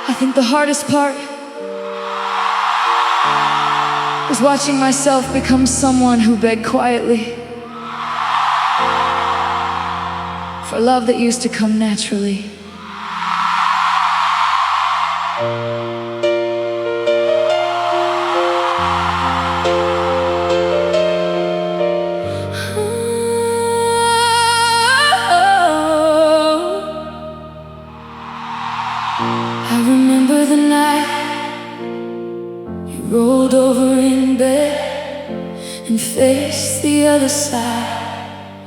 I think the hardest part was watching myself become someone who begged quietly for love that used to come naturally. I remember the night you rolled over in bed and faced the other side,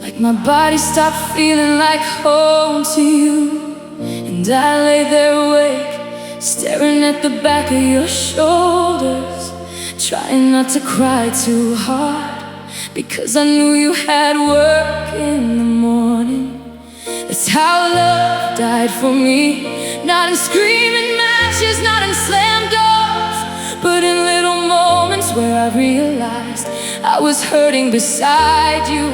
like my body stopped feeling like home to you. And I lay there awake, staring at the back of your shoulders, trying not to cry too hard, because I knew you had work in the morning. That's how love died for me. Not in screaming matches, not in slam doors, but in little moments where I realized I was hurting beside you,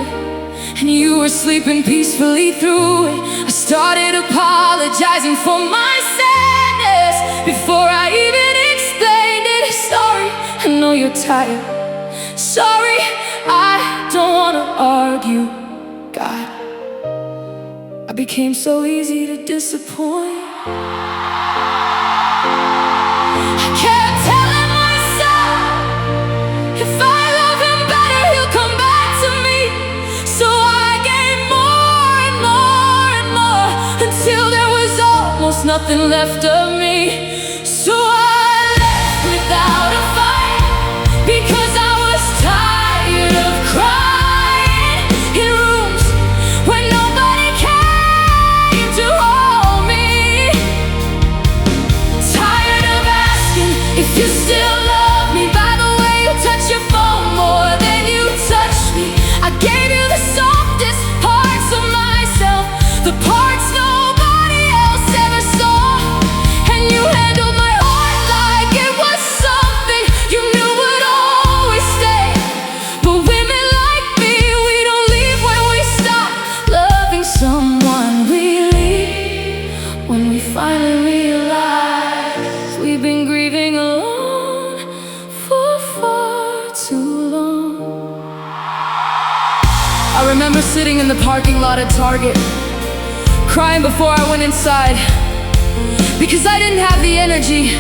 and you were sleeping peacefully through it. I started apologizing for my sadness before I even explained it. Sorry, I know you're tired. Sorry, I don't wanna argue. God, I became so easy to disappoint. I kept telling myself, if I love him better, he'll come back to me. So I gave more and more and more, until there was almost nothing left of me. So I left without a fight, because I was tired of crying in rooms where nobody came to hold me. Tired of asking if you still love me by the way you touch your phone more than you touch me. I gave you the softest parts of myself, the parts nobody else ever saw, and you handled my heart like it was something you knew would always stay. But women like me, we don't leave when we stop loving someone. We leave when we finally realize we've been grieving alone for far too long. I remember sitting in the parking lot at Target, crying before I went inside, because I didn't have the energy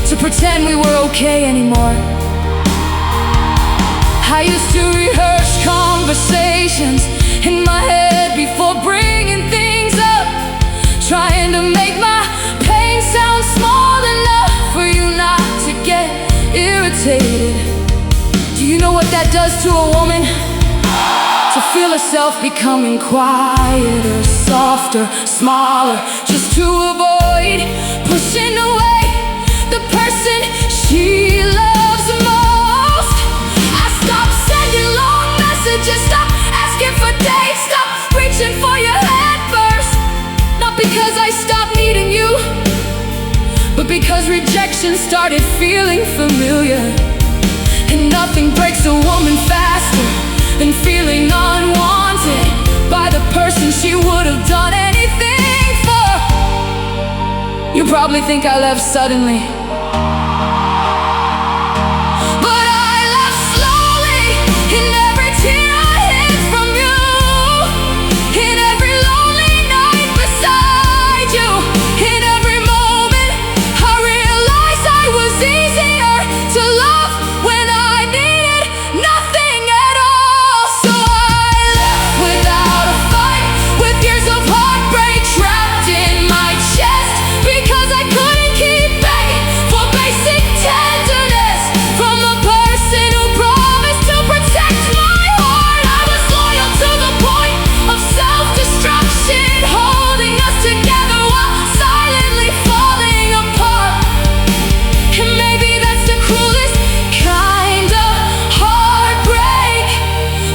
to pretend we were okay anymore. I used to rehearse conversations in my head before bringing things up, trying to make my pain sound small enough for you not to get irritated. Do you know what that does to a woman? To feel herself becoming quieter, softer, smaller, just to avoid pushing away the person she loves most. I stopped sending long messages, stopped asking for dates, stopped reaching for your head first. Not because I stopped needing you, but because rejection started feeling familiar. And nothing breaks a woman faster than feeling unwanted by the person she would have done anything for. You probably think I left suddenly, but I left slowly. In every tear I hid from you, in every lonely night beside you, in every moment I realized I was easier to love when I needed nothing at all. So I left without a fight, with years of heartbreak trapped in my chest, because I couldn't keep begging for basic tenderness from the person who promised to protect my heart. I was loyal to the point of self-destruction, holding us together while silently falling apart. And maybe that's the cruelest kind of heartbreak,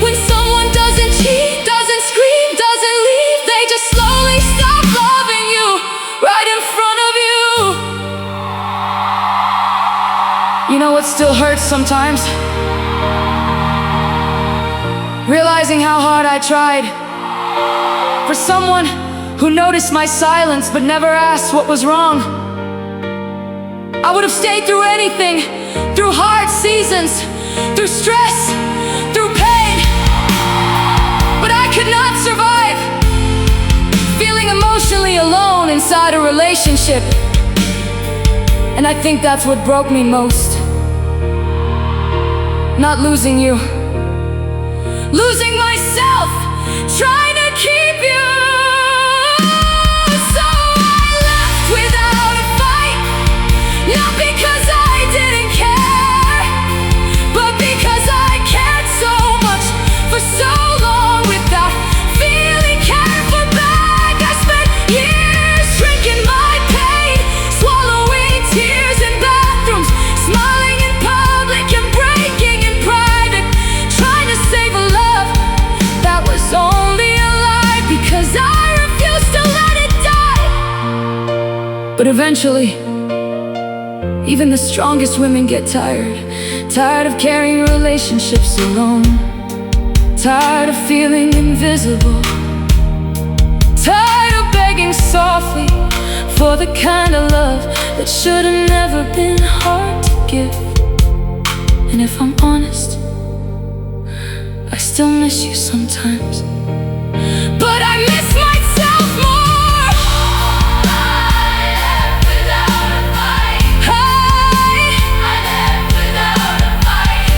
when someone doesn't cheat, doesn't scream, doesn't leave, they just slowly stop loving you right in front of you. You know what still hurts sometimes? Realizing how hard I tried for someone who noticed my silence but never asked what was wrong. I would have stayed through anything, through hard seasons, through stress, through pain, but I could not survive feeling emotionally alone inside a relationship. And I think that's what broke me most. Not losing you, losing myself, trying to keep you. So I left without a fight, not because I didn't care, but because I cared so much for so long without feeling cared for back. I spent years drinking my pain, swallowing tears in bathrooms, smiling in public and breaking in private, trying to save a love that was only a lie because I refused to let it die. But eventually, even the strongest women get tired. Tired of carrying relationships alone. Tired of feeling invisible. Tired of begging softly for the kind of love that should have never been hard to give. And if I'm honest, I still miss you sometimes, but I miss myself more.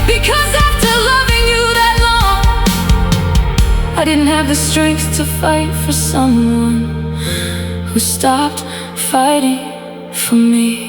Because after loving you that long, I didn't have the strength to fight for someone who stopped fighting for me.